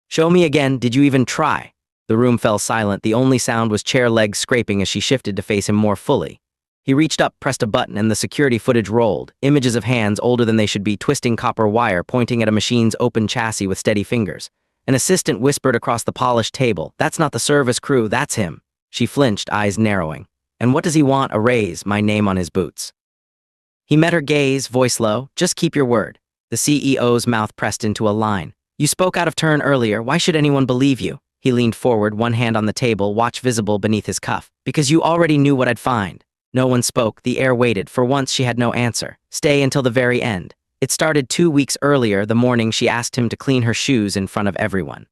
Show me again, did you even try? The room fell silent, the only sound was chair legs scraping as she shifted to face him more fully. He reached up, pressed a button, and the security footage rolled, images of hands older than they should be twisting copper wire, pointing at a machine's open chassis with steady fingers. An assistant whispered across the polished table, "That's not the service crew, that's him." She flinched, eyes narrowing. "And what does he want? A raise, my name on his boots." He met her gaze, voice low, "Just keep your word." The CEO's mouth pressed into a line. "You spoke out of turn earlier, why should anyone believe you?" He leaned forward, one hand on the table, watch visible beneath his cuff. "Because you already knew what I'd find." No one spoke, the air waited. For once she had no answer. Stay until the very end. It started 2 weeks earlier, the morning she asked him to clean her shoes in front of everyone.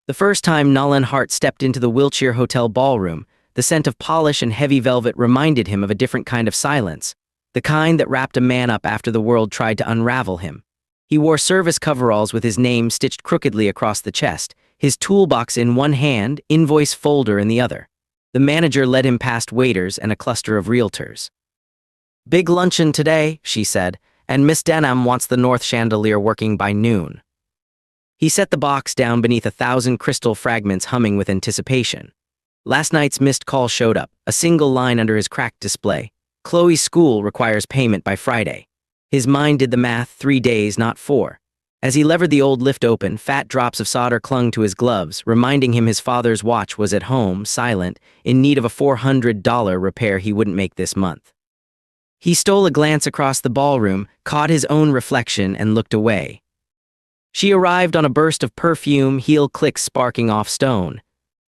The first time Nolan Hart stepped into the Wiltshire Hotel ballroom, the scent of polish and heavy velvet reminded him of a different kind of silence, the kind that wrapped a man up after the world tried to unravel him. He wore service coveralls with his name stitched crookedly across the chest, his toolbox in one hand, invoice folder in the other. The manager led him past waiters and a cluster of realtors. "Big luncheon today," she said, "and Miss Denham wants the north chandelier working by noon." He set the box down beneath 1,000 crystal fragments humming with anticipation. Last night's missed call showed up, a single line under his cracked display. "Chloe's school requires payment by Friday." His mind did the math, 3 days, not 4. As he levered the old lift open, fat drops of solder clung to his gloves, reminding him his father's watch was at home, silent, in need of a $400 repair he wouldn't make this month. He stole a glance across the ballroom, caught his own reflection, and looked away. She arrived on a burst of perfume, heel clicks sparking off stone.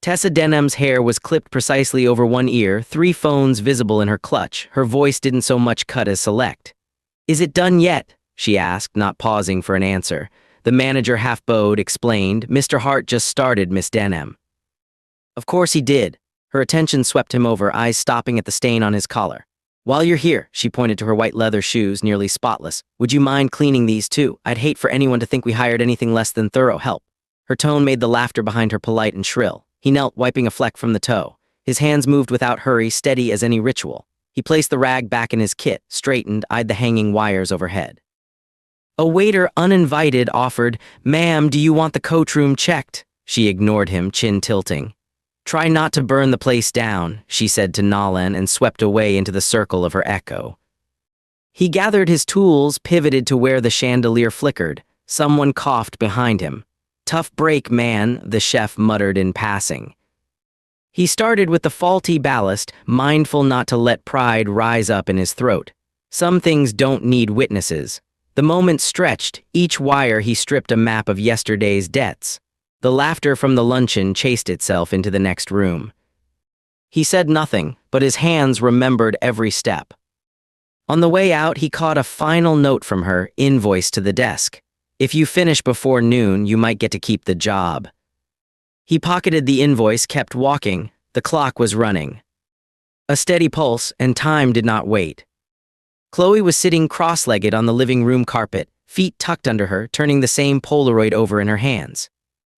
Tessa Denham's hair was clipped precisely over one ear, 3 phones visible in her clutch. Her voice didn't so much cut as select. "Is it done yet?" she asked, not pausing for an answer. The manager half bowed, explained, "Mr. Hart just started, Miss Denham." Of course he did. Her attention swept him over, eyes stopping at the stain on his collar. "While you're here," she pointed to her white leather shoes, nearly spotless, "would you mind cleaning these too? I'd hate for anyone to think we hired anything less than thorough help." Her tone made the laughter behind her polite and shrill. He knelt, wiping a fleck from the toe. His hands moved without hurry, steady as any ritual. He placed the rag back in his kit, straightened, eyed the hanging wires overhead. A waiter, uninvited, offered, "Ma'am, do you want the coach room checked?" She ignored him, chin tilting. "Try not to burn the place down," she said to Nolan, and swept away into the circle of her echo. He gathered his tools, pivoted to where the chandelier flickered. Someone coughed behind him. "Tough break, man," the chef muttered in passing. He started with the faulty ballast, mindful not to let pride rise up in his throat. Some things don't need witnesses. The moment stretched, each wire he stripped a map of yesterday's debts. The laughter from the luncheon chased itself into the next room. He said nothing, but his hands remembered every step. On the way out, he caught a final note from her, invoice to the desk. "If you finish before noon, you might get to keep the job." He pocketed the invoice, kept walking. The clock was running. A steady pulse, and time did not wait. Chloe was sitting cross-legged on the living room carpet, feet tucked under her, turning the same Polaroid over in her hands.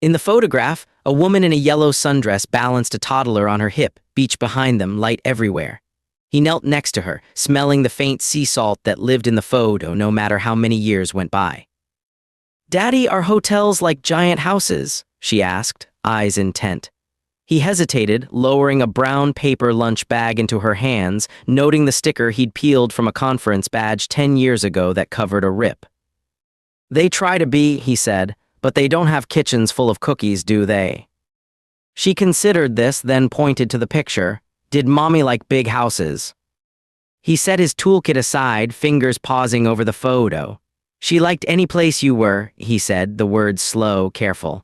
In the photograph, a woman in a yellow sundress balanced a toddler on her hip, beach behind them, light everywhere. He knelt next to her, smelling the faint sea salt that lived in the photo no matter how many years went by. "Daddy, are hotels like giant houses?" she asked, eyes intent. He hesitated, lowering a brown paper lunch bag into her hands, noting the sticker he'd peeled from a conference badge 10 years ago that covered a rip. "They try to be," he said, "but they don't have kitchens full of cookies, do they?" She considered this, then pointed to the picture. "Did Mommy like big houses?" He set his toolkit aside, fingers pausing over the photo. "She liked any place you were," he said, the words slow, careful.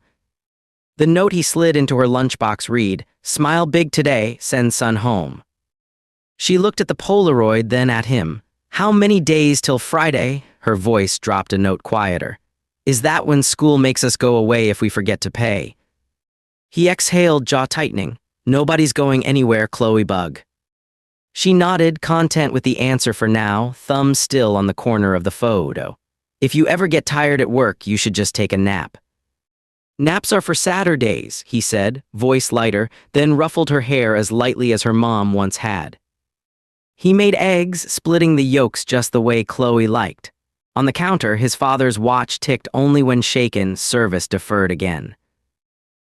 The note he slid into her lunchbox read, "Smile big today, send son home." She looked at the Polaroid, then at him. "How many days till Friday?" Her voice dropped a note quieter. "Is that when school makes us go away if we forget to pay?" He exhaled, jaw tightening. "Nobody's going anywhere, Chloe Bug." She nodded, content with the answer for now, thumb still on the corner of the photo. "If you ever get tired at work, you should just take a nap." "Naps are for Saturdays," he said, voice lighter, then ruffled her hair as lightly as her mom once had. He made eggs, splitting the yolks just the way Chloe liked. On the counter, his father's watch ticked only when shaken, service deferred again.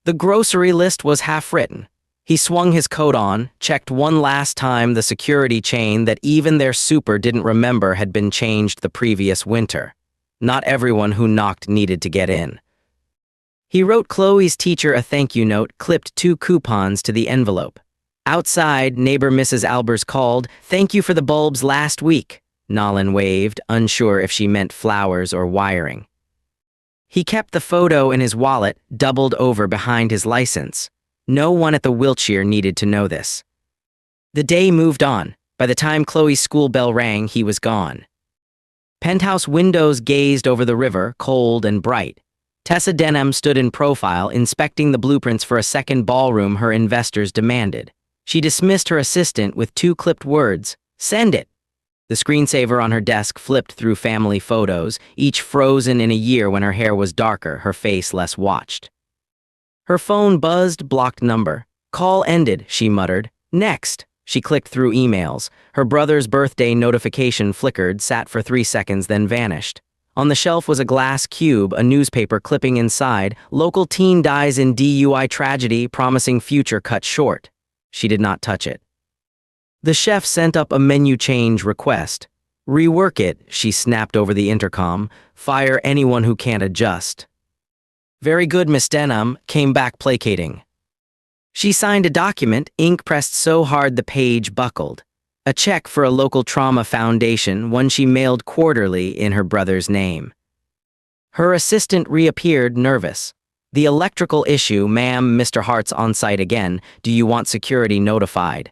The grocery list was half-written. He swung his coat on, checked one last time the security chain that even their super didn't remember had been changed the previous winter. Not everyone who knocked needed to get in. He wrote Chloe's teacher a thank you note, clipped 2 coupons to the envelope. Outside, neighbor Mrs. Albers called, "Thank you for the bulbs last week." Nolan waved, unsure if she meant flowers or wiring. He kept the photo in his wallet, doubled over behind his license. No one at the Wiltshire needed to know this. The day moved on. By the time Chloe's school bell rang, he was gone. Penthouse windows gazed over the river, cold and bright. Tessa Denham stood in profile, inspecting the blueprints for a second ballroom her investors demanded. She dismissed her assistant with 2 clipped words, "Send it." The screensaver on her desk flipped through family photos, each frozen in a year when her hair was darker, her face less watched. Her phone buzzed, blocked number. "Call ended," she muttered. "Next." She clicked through emails. Her brother's birthday notification flickered, sat for 3 seconds, then vanished. On the shelf was a glass cube, a newspaper clipping inside. "Local teen dies in DUI tragedy, promising future cut short." She did not touch it. The chef sent up a menu change request. "Rework it," she snapped over the intercom. "Fire anyone who can't adjust." "Very good, Miss Denham," came back placating. She signed a document, ink pressed so hard the page buckled. A check for a local trauma foundation, one she mailed quarterly in her brother's name. Her assistant reappeared, nervous. "The electrical issue, ma'am. Mr. Hart's on site again. Do you want security notified?"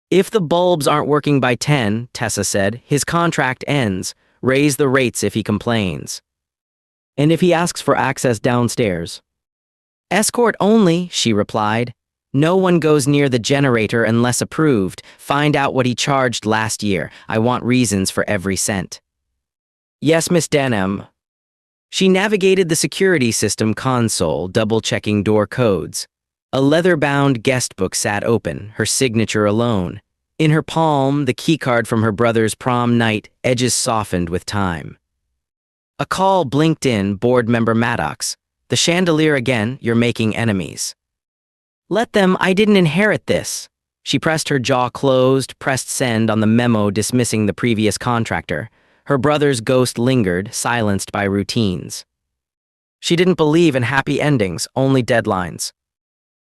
"If the bulbs aren't working by 10, Tessa said, his contract ends. Raise the rates if he complains. And if he asks for access downstairs?" "Escort only," she replied. "No one goes near the generator unless approved. Find out what he charged last year. I want reasons for every cent." "Yes, Miss Denham." She navigated the security system console, double-checking door codes. A leather-bound guest book sat open, her signature alone. In her palm, the keycard from her brother's prom night, edges softened with time. A call blinked in, board member Maddox. "The chandelier again, you're making enemies." "Let them, I didn't inherit this." She pressed her jaw closed, pressed send on the memo dismissing the previous contractor. Her brother's ghost lingered, silenced by routines. She didn't believe in happy endings, only deadlines.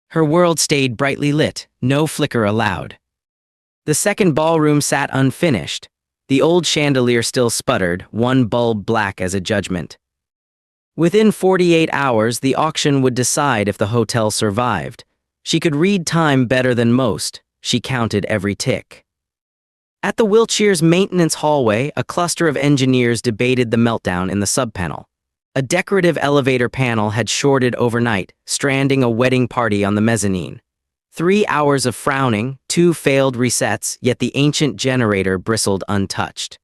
Her world stayed brightly lit, no flicker allowed. The second ballroom sat unfinished. The old chandelier still sputtered, one bulb black as a judgment. Within 48 hours, the auction would decide if the hotel survived. She could read time better than most. She counted every tick. At the Wiltshire's maintenance hallway, a cluster of engineers debated the meltdown in the subpanel. A decorative elevator panel had shorted overnight, stranding a wedding party on the mezzanine. 3 hours of frowning, 2 failed resets, yet the ancient generator bristled untouched.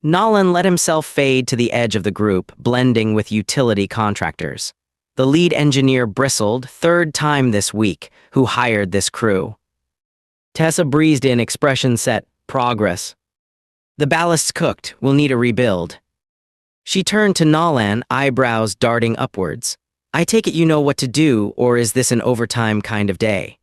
Nolan let himself fade to the edge of the group, blending with utility contractors. The lead engineer bristled, "Third time this week. Who hired this crew?" Tessa breezed in, expression set, "Progress." "The ballast's cooked. We'll need a rebuild." She turned to Nolan, eyebrows darting upwards. "I take it you know what to do, or is this an overtime kind of day?"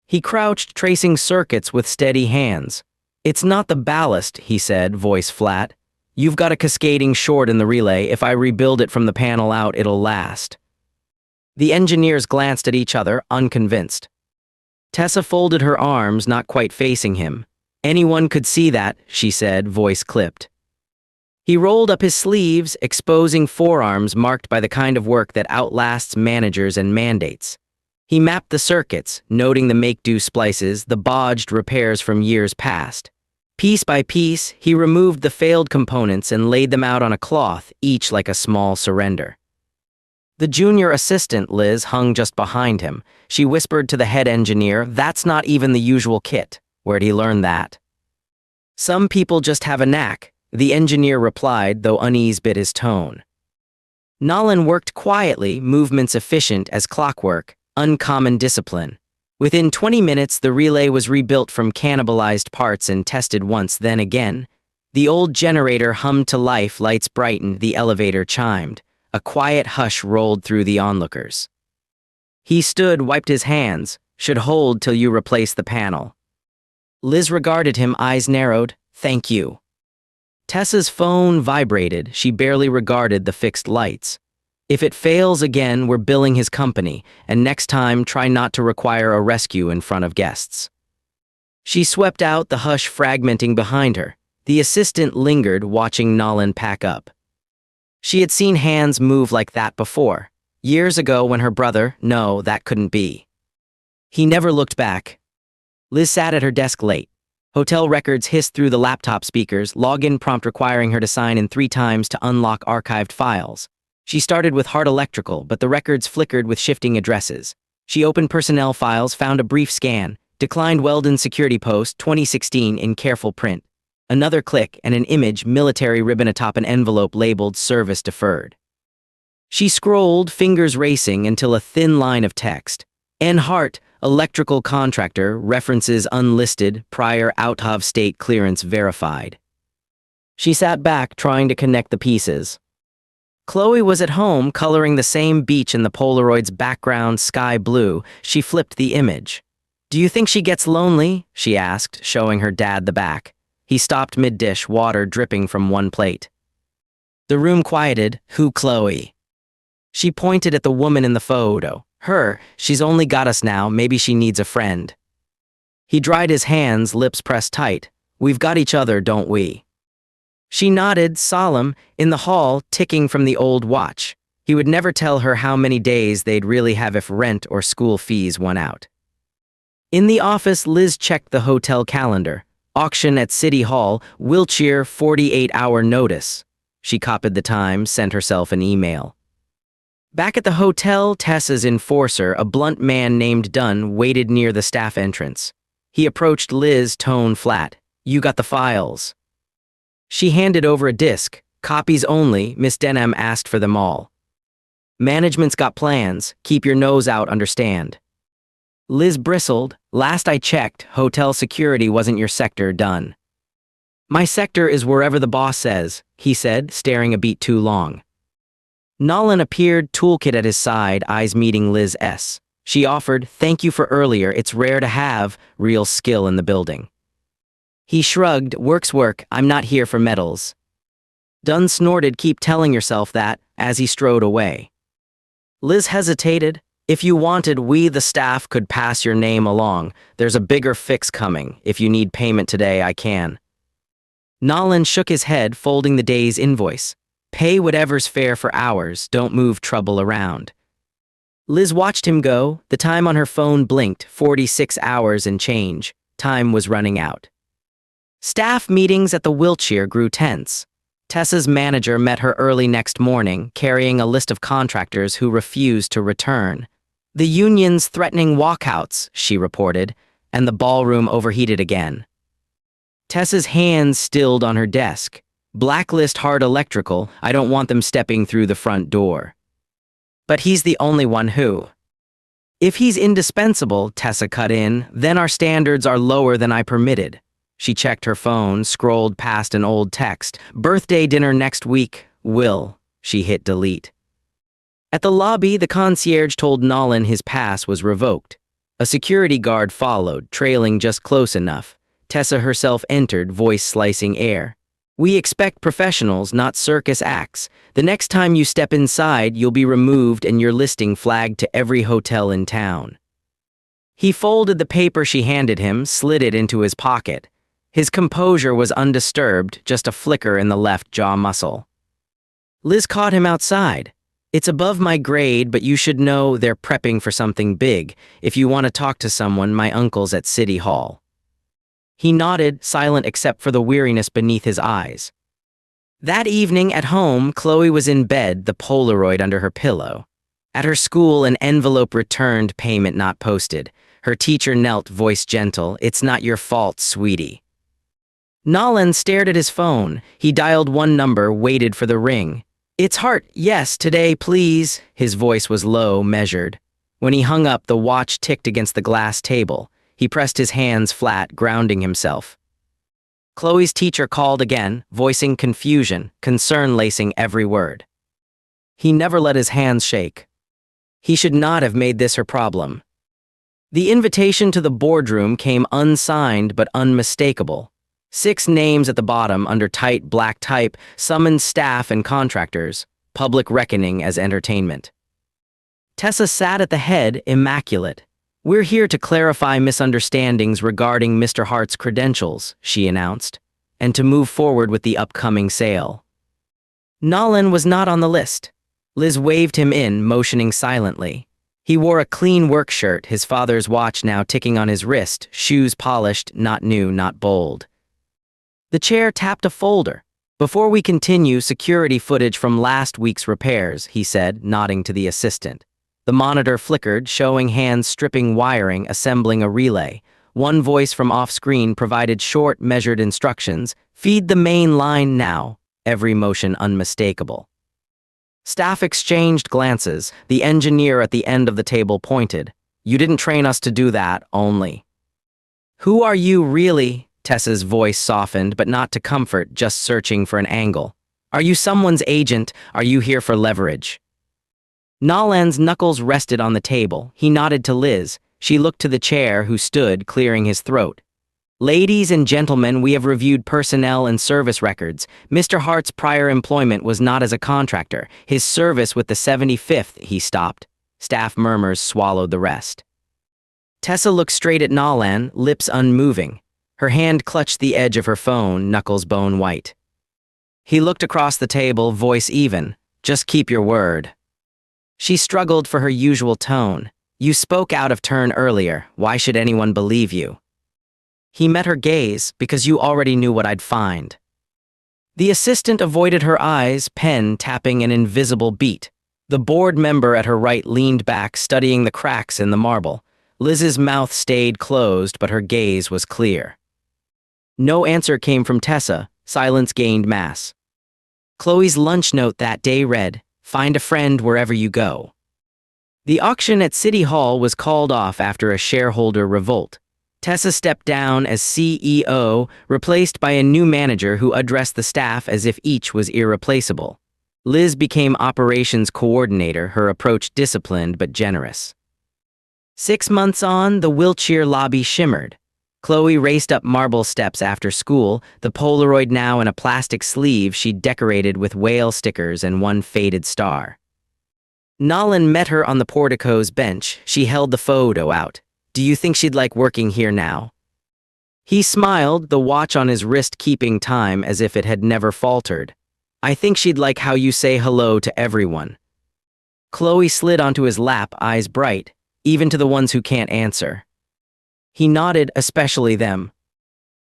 He crouched, tracing circuits with steady hands. "It's not the ballast," he said, voice flat. "You've got a cascading short in the relay. If I rebuild it from the panel out, it'll last." The engineers glanced at each other, unconvinced. Tessa folded her arms, not quite facing him. "Anyone could see that," she said, voice clipped. He rolled up his sleeves, exposing forearms marked by the kind of work that outlasts managers and mandates. He mapped the circuits, noting the make-do splices, the bodged repairs from years past. Piece by piece, he removed the failed components and laid them out on a cloth, each like a small surrender. The junior assistant, Liz, hung just behind him. She whispered to the head engineer, "That's not even the usual kit. Where'd he learn that?" "Some people just have a knack," the engineer replied, though unease bit his tone. Nolan worked quietly, movements efficient as clockwork, uncommon discipline. Within 20 minutes, the relay was rebuilt from cannibalized parts and tested once, then again. The old generator hummed to life, lights brightened, the elevator chimed. A quiet hush rolled through the onlookers. He stood, wiped his hands. Should hold till you replace the panel. Liz regarded him, eyes narrowed. Thank you. Tessa's phone vibrated. She barely regarded the fixed lights. If it fails again, we're billing his company, and next time try not to require a rescue in front of guests. She swept out, the hush fragmenting behind her. The assistant lingered, watching Nolan pack up. She had seen hands move like that before. Years ago when her brother, no, that couldn't be. He never looked back. Liz sat at her desk late. Hotel records hissed through the laptop speakers, login prompt requiring her to sign in 3 times to unlock archived files. She started with Hart Electrical, but the records flickered with shifting addresses. She opened personnel files, found a brief scan, declined Weldon Security Post 2016 in careful print. Another click and an image, military ribbon atop an envelope labeled Service Deferred. She scrolled, fingers racing, until a thin line of text. N. Hart, electrical contractor, references unlisted, prior out-of-state clearance verified. She sat back, trying to connect the pieces. Chloe was at home, coloring the same beach in the Polaroid's background, sky blue. She flipped the image. Do you think she gets lonely? She asked, showing her dad the back. He stopped mid-dish, water dripping from one plate. The room quieted. Who, Chloe? She pointed at the woman in the photo. Her, she's only got us now, maybe she needs a friend. He dried his hands, lips pressed tight. We've got each other, don't we? She nodded, solemn, in the hall, ticking from the old watch. He would never tell her how many days they'd really have if rent or school fees went out. In the office, Liz checked the hotel calendar. Auction at City Hall, Wiltshire, 48-hour notice. She copied the time, sent herself an email. Back at the hotel, Tessa's enforcer, a blunt man named Dunn, waited near the staff entrance. He approached Liz, tone flat. You got the files. She handed over a disc. Copies only, Miss Denham asked for them all. Management's got plans. Keep your nose out, understand? Liz bristled. Last I checked, hotel security wasn't your sector, Dunn. My sector is wherever the boss says, he said, staring a beat too long. Nolan appeared, toolkit at his side, eyes meeting Liz's. She offered, thank you for earlier, it's rare to have real skill in the building. He shrugged, work's work, I'm not here for medals. Dunn snorted, keep telling yourself that, as he strode away. Liz hesitated. If you wanted, we, the staff, could pass your name along. There's a bigger fix coming. If you need payment today, I can. Nolan shook his head, folding the day's invoice. Pay whatever's fair for hours, don't move trouble around. Liz watched him go. The time on her phone blinked, 46 hours and change. Time was running out. Staff meetings at the Wiltshire grew tense. Tessa's manager met her early next morning, carrying a list of contractors who refused to return. The union's threatening walkouts, she reported, and the ballroom overheated again. Tessa's hands stilled on her desk. Blacklist Hart Electrical, I don't want them stepping through the front door. But he's the only one who. If he's indispensable, Tessa cut in, then our standards are lower than I permitted. She checked her phone, scrolled past an old text. Birthday dinner next week, Will. She hit delete. At the lobby, the concierge told Nolan his pass was revoked. A security guard followed, trailing just close enough. Tessa herself entered, voice slicing air. We expect professionals, not circus acts. The next time you step inside, you'll be removed and your listing flagged to every hotel in town. He folded the paper she handed him, slid it into his pocket. His composure was undisturbed, just a flicker in the left jaw muscle. Liz caught him outside. It's above my grade, but you should know they're prepping for something big. If you want to talk to someone, my uncle's at City Hall. He nodded, silent except for the weariness beneath his eyes. That evening at home, Chloe was in bed, the Polaroid under her pillow. At her school, an envelope returned, payment not posted. Her teacher knelt, voice gentle, it's not your fault, sweetie. Nolan stared at his phone. He dialed one number, waited for the ring. It's Hart, yes, today, please. His voice was low, measured. When he hung up, the watch ticked against the glass table. He pressed his hands flat, grounding himself. Chloe's teacher called again, voicing confusion, concern lacing every word. He never let his hands shake. He should not have made this her problem. The invitation to the boardroom came unsigned but unmistakable. 6 names at the bottom under tight black type summoned staff and contractors, public reckoning as entertainment. Tessa sat at the head, immaculate. "We're here to clarify misunderstandings regarding Mr. Hart's credentials," she announced, "and to move forward with the upcoming sale." Nolan was not on the list. Liz waved him in, motioning silently. He wore a clean work shirt, his father's watch now ticking on his wrist, shoes polished, not new, not bold. The chair tapped a folder. "Before we continue, security footage from last week's repairs," he said, nodding to the assistant. The monitor flickered, showing hands stripping wiring, assembling a relay. One voice from off-screen provided short, measured instructions. "Feed the main line now," every motion unmistakable. Staff exchanged glances. The engineer at the end of the table pointed. "You didn't train us to do that, only." "Who are you, really?" Tessa's voice softened, but not to comfort, just searching for an angle. "Are you someone's agent? Are you here for leverage?" Nolan's knuckles rested on the table. He nodded to Liz. She looked to the chair, who stood, clearing his throat. "Ladies and gentlemen, we have reviewed personnel and service records. Mr. Hart's prior employment was not as a contractor. His service with the 75th," he stopped. Staff murmurs swallowed the rest. Tessa looked straight at Nolan, lips unmoving. Her hand clutched the edge of her phone, knuckles bone white. He looked across the table, voice even. "Just keep your word." She struggled for her usual tone. "You spoke out of turn earlier. Why should anyone believe you?" He met her gaze, "Because you already knew what I'd find." The assistant avoided her eyes, pen tapping an invisible beat. The board member at her right leaned back, studying the cracks in the marble. Liz's mouth stayed closed, but her gaze was clear. No answer came from Tessa. Silence gained mass. Chloe's lunch note that day read, "Find a friend wherever you go." The auction at City Hall was called off after a shareholder revolt. Tessa stepped down as CEO, replaced by a new manager who addressed the staff as if each was irreplaceable. Liz became operations coordinator, her approach disciplined but generous. 6 months on, the Wiltshire lobby shimmered. Chloe raced up marble steps after school, the Polaroid now in a plastic sleeve she'd decorated with whale stickers and one faded star. Nolan met her on the portico's bench. She held the photo out. "Do you think she'd like working here now?" He smiled, the watch on his wrist keeping time as if it had never faltered. "I think she'd like how you say hello to everyone." Chloe slid onto his lap, eyes bright, "Even to the ones who can't answer." He nodded, "Especially them."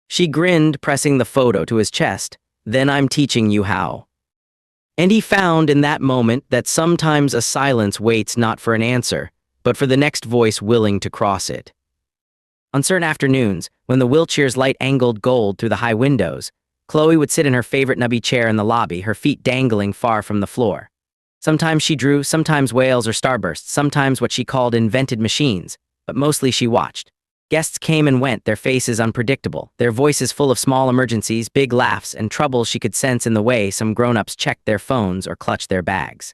She grinned, pressing the photo to his chest. "Then I'm teaching you how." And he found in that moment that sometimes a silence waits not for an answer, but for the next voice willing to cross it. On certain afternoons, when the Wiltshire's light angled gold through the high windows, Chloe would sit in her favorite nubby chair in the lobby, her feet dangling far from the floor. Sometimes she drew, sometimes whales or starbursts, sometimes what she called invented machines, but mostly she watched. Guests came and went, their faces unpredictable, their voices full of small emergencies, big laughs, and trouble she could sense in the way some grown-ups checked their phones or clutched their bags.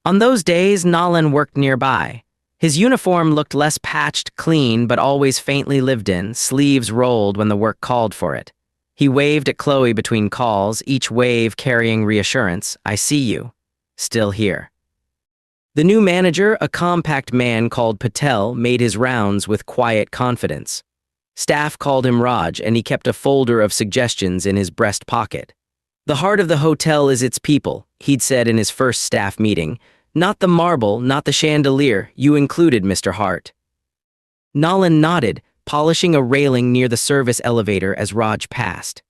On those days, Nolan worked nearby. His uniform looked less patched, clean, but always faintly lived in, sleeves rolled when the work called for it. He waved at Chloe between calls, each wave carrying reassurance. "I see you. Still here." The new manager, a compact man called Patel, made his rounds with quiet confidence. Staff called him Raj, and he kept a folder of suggestions in his breast pocket. "The heart of the hotel is its people," he'd said in his first staff meeting. "Not the marble, not the chandelier, you included, Mr. Hart." Nolan nodded, polishing a railing near the service elevator as Raj passed.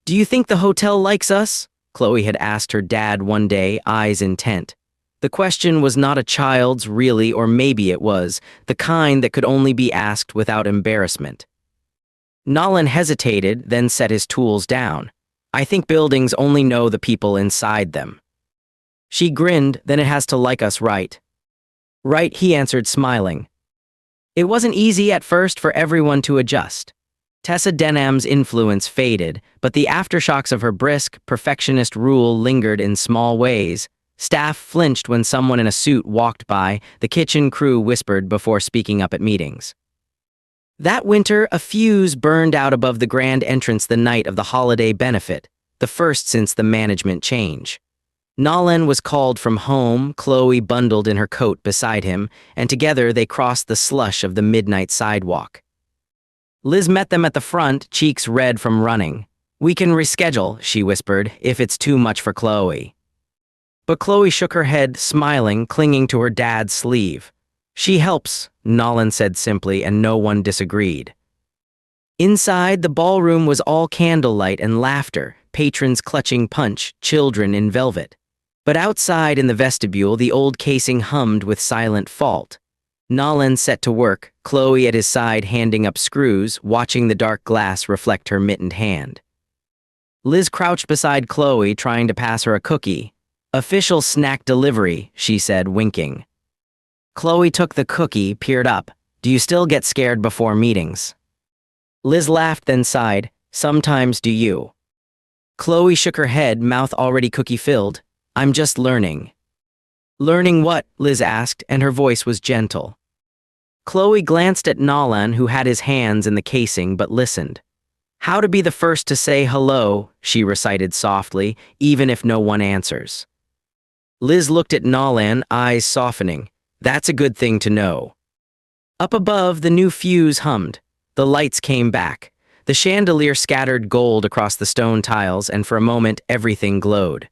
"Do you think the hotel likes us?" Chloe had asked her dad one day, eyes intent. The question was not a child's, really, or maybe it was, the kind that could only be asked without embarrassment. Nolan hesitated, then set his tools down. "I think buildings only know the people inside them." She grinned, "Then it has to like us, right?" "Right," he answered, smiling. It wasn't easy at first for everyone to adjust. Tessa Denham's influence faded, but the aftershocks of her brisk, perfectionist rule lingered in small ways. Staff flinched when someone in a suit walked by, the kitchen crew whispered before speaking up at meetings. That winter, a fuse burned out above the grand entrance the night of the holiday benefit, the first since the management change. Nolan was called from home, Chloe bundled in her coat beside him, and together they crossed the slush of the midnight sidewalk. Liz met them at the front, cheeks red from running. "We can reschedule," she whispered, "if it's too much for Chloe." But Chloe shook her head, smiling, clinging to her dad's sleeve. "She helps," Nolan said simply, and no one disagreed. Inside, the ballroom was all candlelight and laughter, patrons clutching punch, children in velvet. But outside in the vestibule, the old casing hummed with silent fault. Nolan set to work, Chloe at his side handing up screws, watching the dark glass reflect her mittened hand. Liz crouched beside Chloe, trying to pass her a cookie. "Official snack delivery," she said, winking. Chloe took the cookie, peered up. "Do you still get scared before meetings?" Liz laughed, then sighed. "Sometimes do you?" Chloe shook her head, mouth already cookie-filled. "I'm just learning." "Learning what?" Liz asked, and her voice was gentle. Chloe glanced at Nolan, who had his hands in the casing but listened. "How to be the first to say hello," she recited softly, "even if no one answers." Liz looked at Nolan, eyes softening. "That's a good thing to know." Up above, the new fuse hummed. The lights came back. The chandelier scattered gold across the stone tiles, and for a moment, everything glowed.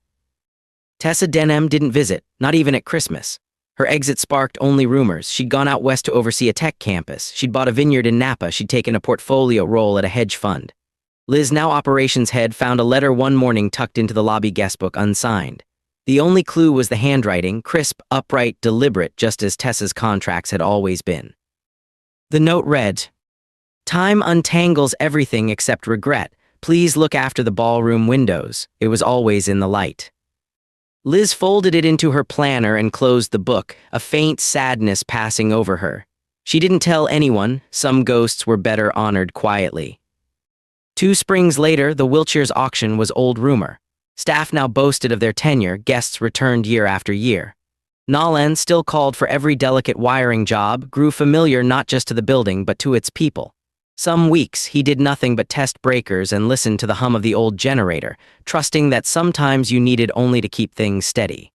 Tessa Denham didn't visit, not even at Christmas. Her exit sparked only rumors. She'd gone out west to oversee a tech campus. She'd bought a vineyard in Napa. She'd taken a portfolio role at a hedge fund. Liz, now operations head, found a letter one morning tucked into the lobby guestbook unsigned. The only clue was the handwriting, crisp, upright, deliberate, just as Tessa's contracts had always been. The note read, "Time untangles everything except regret. Please look after the ballroom windows." It was always in the light. Liz folded it into her planner and closed the book, a faint sadness passing over her. She didn't tell anyone. Some ghosts were better honored quietly. 2 springs later, the Wiltshire's auction was old rumor. Staff now boasted of their tenure, guests returned year after year. Nolan, still called for every delicate wiring job, grew familiar not just to the building but to its people. Some weeks, he did nothing but test breakers and listen to the hum of the old generator, trusting that sometimes you needed only to keep things steady.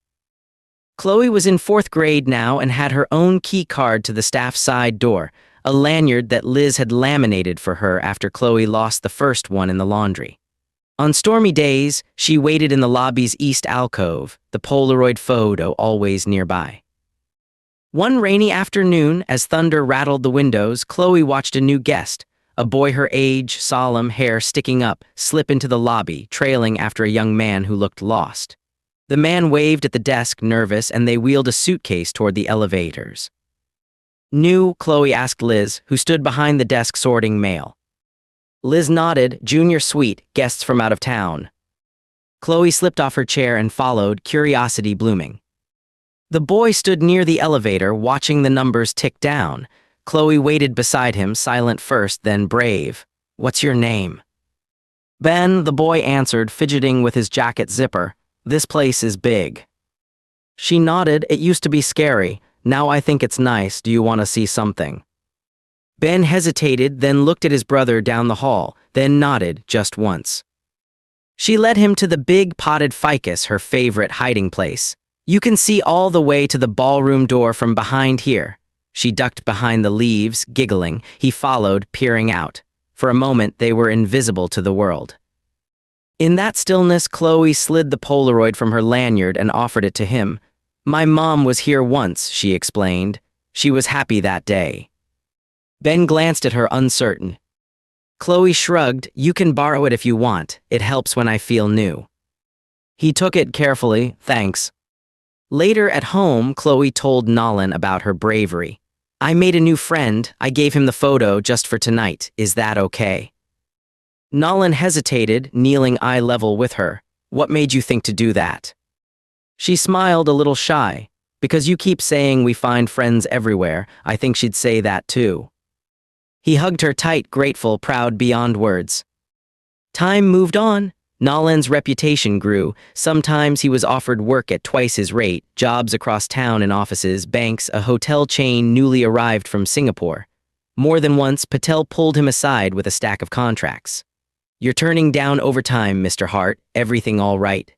Chloe was in 4th grade now and had her own key card to the staff side door, a lanyard that Liz had laminated for her after Chloe lost the first one in the laundry. On stormy days, she waited in the lobby's east alcove, the Polaroid photo always nearby. One rainy afternoon, as thunder rattled the windows, Chloe watched a new guest, a boy her age, solemn, hair sticking up, slip into the lobby, trailing after a young man who looked lost. The man waved at the desk, nervous, and they wheeled a suitcase toward the elevators. "New?" Chloe asked Liz, who stood behind the desk sorting mail. Liz nodded. "Junior suite, guests from out of town." Chloe slipped off her chair and followed, curiosity blooming. The boy stood near the elevator, watching the numbers tick down. Chloe waited beside him, silent first, then brave. "What's your name?" "Ben," the boy answered, fidgeting with his jacket zipper. "This place is big." She nodded. "It used to be scary. Now I think it's nice. Do you want to see something?" Ben hesitated, then looked at his brother down the hall, then nodded just once. She led him to the big potted ficus, her favorite hiding place. "You can see all the way to the ballroom door from behind here." She ducked behind the leaves, giggling. He followed, peering out. For a moment, they were invisible to the world. In that stillness, Chloe slid the Polaroid from her lanyard and offered it to him. "My mom was here once," she explained. "She was happy that day." Ben glanced at her, uncertain. Chloe shrugged. "You can borrow it if you want. It helps when I feel new." He took it carefully. "Thanks." Later at home, Chloe told Nolan about her bravery. "I made a new friend. I gave him the photo just for tonight. Is that okay?" Nolan hesitated, kneeling eye level with her. "What made you think to do that?" She smiled, a little shy. "Because you keep saying we find friends everywhere, I think she'd say that too." He hugged her tight, grateful, proud beyond words. Time moved on. Nolan's reputation grew. Sometimes he was offered work at twice his rate, jobs across town in offices, banks, a hotel chain newly arrived from Singapore. More than once, Patel pulled him aside with a stack of contracts. "You're turning down overtime, Mr. Hart. Everything all right?"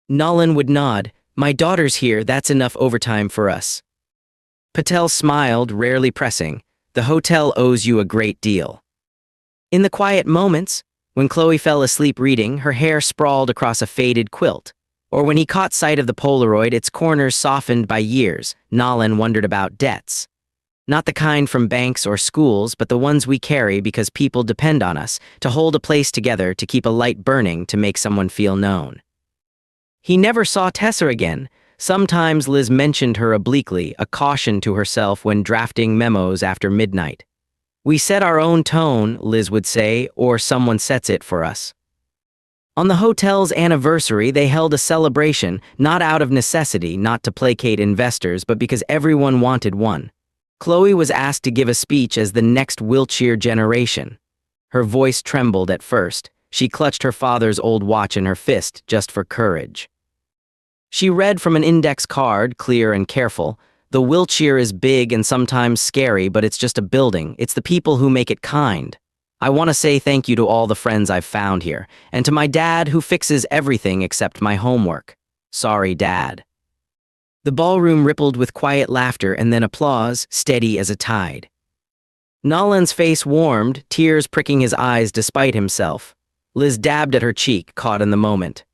Nolan would nod. "My daughter's here, that's enough overtime for us." Patel smiled, rarely pressing. "The hotel owes you a great deal." In the quiet moments, when Chloe fell asleep reading, her hair sprawled across a faded quilt, or when he caught sight of the Polaroid, its corners softened by years, Nolan wondered about debts. Not the kind from banks or schools, but the ones we carry because people depend on us, to hold a place together, to keep a light burning, to make someone feel known. He never saw Tessa again. Sometimes Liz mentioned her obliquely, a caution to herself when drafting memos after midnight. "We set our own tone," Liz would say, "or someone sets it for us." On the hotel's anniversary, they held a celebration, not out of necessity, not to placate investors, but because everyone wanted one. Chloe was asked to give a speech as the next Wiltshire generation. Her voice trembled at first. She clutched her father's old watch in her fist, just for courage. She read from an index card, clear and careful. "The Wiltshire is big and sometimes scary, but it's just a building. It's the people who make it kind. I want to say thank you to all the friends I've found here, and to my dad who fixes everything except my homework. Sorry, Dad." The ballroom rippled with quiet laughter and then applause, steady as a tide. Nolan's face warmed, tears pricking his eyes despite himself. Liz dabbed at her cheek, caught in the moment.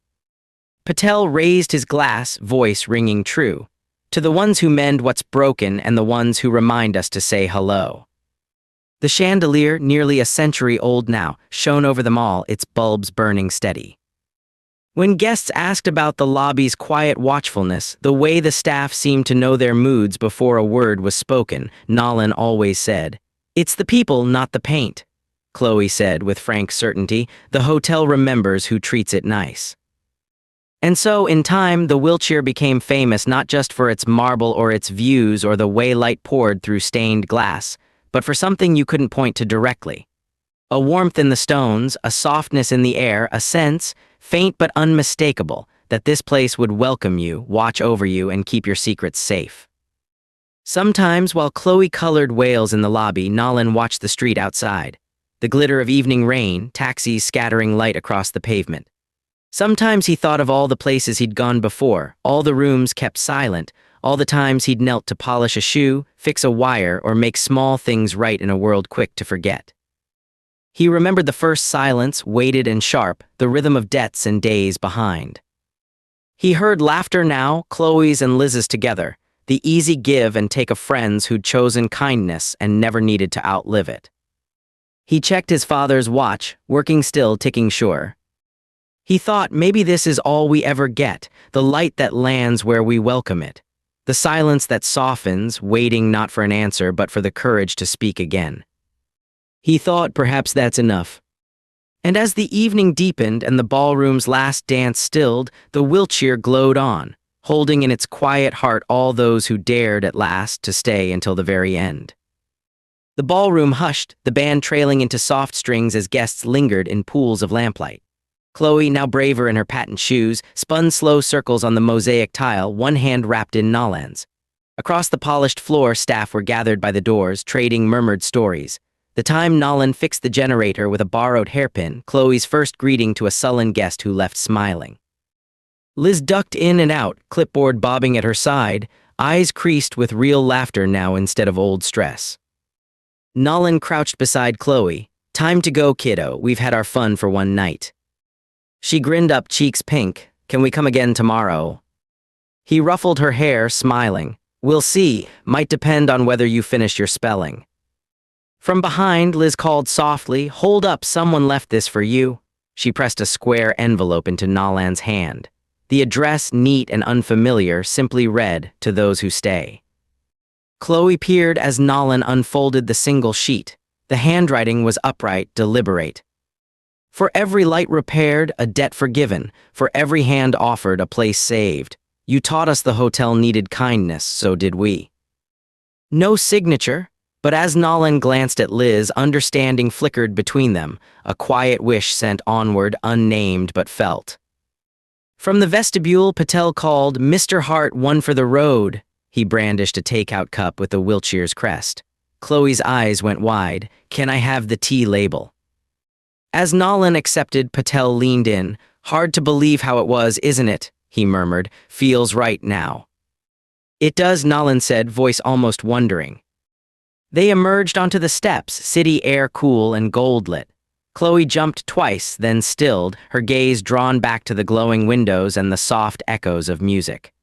Patel raised his glass, voice ringing true. "To the ones who mend what's broken and the ones who remind us to say hello." The chandelier, nearly a century old now, shone over them all, its bulbs burning steady. When guests asked about the lobby's quiet watchfulness, the way the staff seemed to know their moods before a word was spoken, Nolan always said, "It's the people, not the paint." Chloe said with frank certainty, "The hotel remembers who treats it nice." And so, in time, the Wiltshire became famous not just for its marble or its views or the way light poured through stained glass, but for something you couldn't point to directly. A warmth in the stones, a softness in the air, a sense, faint but unmistakable, that this place would welcome you, watch over you, and keep your secrets safe. Sometimes, while Chloe colored whales in the lobby, Nolan watched the street outside. The glitter of evening rain, taxis scattering light across the pavement. Sometimes he thought of all the places he'd gone before, all the rooms kept silent, all the times he'd knelt to polish a shoe, fix a wire, or make small things right in a world quick to forget. He remembered the first silence, weighted and sharp, the rhythm of debts and days behind. He heard laughter now, Chloe's and Liz's together, the easy give and take of friends who'd chosen kindness and never needed to outlive it. He checked his father's watch, working still, ticking sure. He thought, maybe this is all we ever get, the light that lands where we welcome it. The silence that softens, waiting not for an answer but for the courage to speak again. He thought perhaps that's enough. And as the evening deepened and the ballroom's last dance stilled, the Wiltshire glowed on, holding in its quiet heart all those who dared at last to stay until the very end. The ballroom hushed, the band trailing into soft strings as guests lingered in pools of lamplight. Chloe, now braver in her patent shoes, spun slow circles on the mosaic tile, one hand wrapped in Nolan's. Across the polished floor, staff were gathered by the doors, trading murmured stories. The time Nolan fixed the generator with a borrowed hairpin, Chloe's first greeting to a sullen guest who left smiling. Liz ducked in and out, clipboard bobbing at her side, eyes creased with real laughter now instead of old stress. Nolan crouched beside Chloe. "Time to go, kiddo. We've had our fun for one night." She grinned up, cheeks pink. "Can we come again tomorrow?" He ruffled her hair, smiling. "We'll see. Might depend on whether you finish your spelling." From behind, Liz called softly, "Hold up, someone left this for you." She pressed a square envelope into Nolan's hand. The address, neat and unfamiliar, simply read, "To those who stay." Chloe peered as Nolan unfolded the single sheet. The handwriting was upright, deliberate. "For every light repaired, a debt forgiven. For every hand offered, a place saved. You taught us the hotel needed kindness, so did we." No signature, But as Nolan glanced at Liz, understanding flickered between them, a quiet wish sent onward, unnamed but felt. From the vestibule, Patel called, "Mr. Hart, one for the road." He brandished a takeout cup with the Wiltshire's crest. Chloe's eyes went wide. "Can I have the tea label?" As Nolan accepted, Patel leaned in. "Hard to believe how it was, isn't it?" he murmured. "Feels right now." "It does," Nolan said, voice almost wondering. They emerged onto the steps, city air cool and gold-lit. Chloe jumped twice, then stilled, her gaze drawn back to the glowing windows and the soft echoes of music.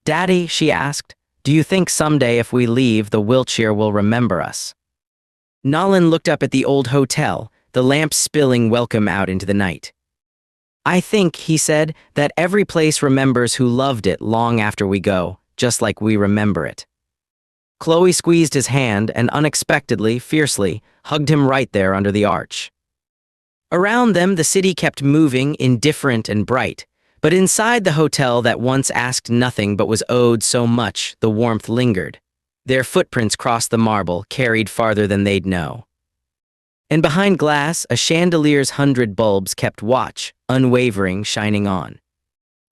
"Daddy," she asked, "do you think someday if we leave, the Wiltshire will remember us?" Nolan looked up at the old hotel, the lamps spilling welcome out into the night. "I think," he said, "that every place remembers who loved it long after we go, just like we remember it." Chloe squeezed his hand and unexpectedly, fiercely, hugged him right there under the arch. Around them, the city kept moving, indifferent and bright. But inside the hotel that once asked nothing but was owed so much, the warmth lingered. Their footprints crossed the marble, carried farther than they'd know. And behind glass, a chandelier's 100 bulbs kept watch, unwavering, shining on.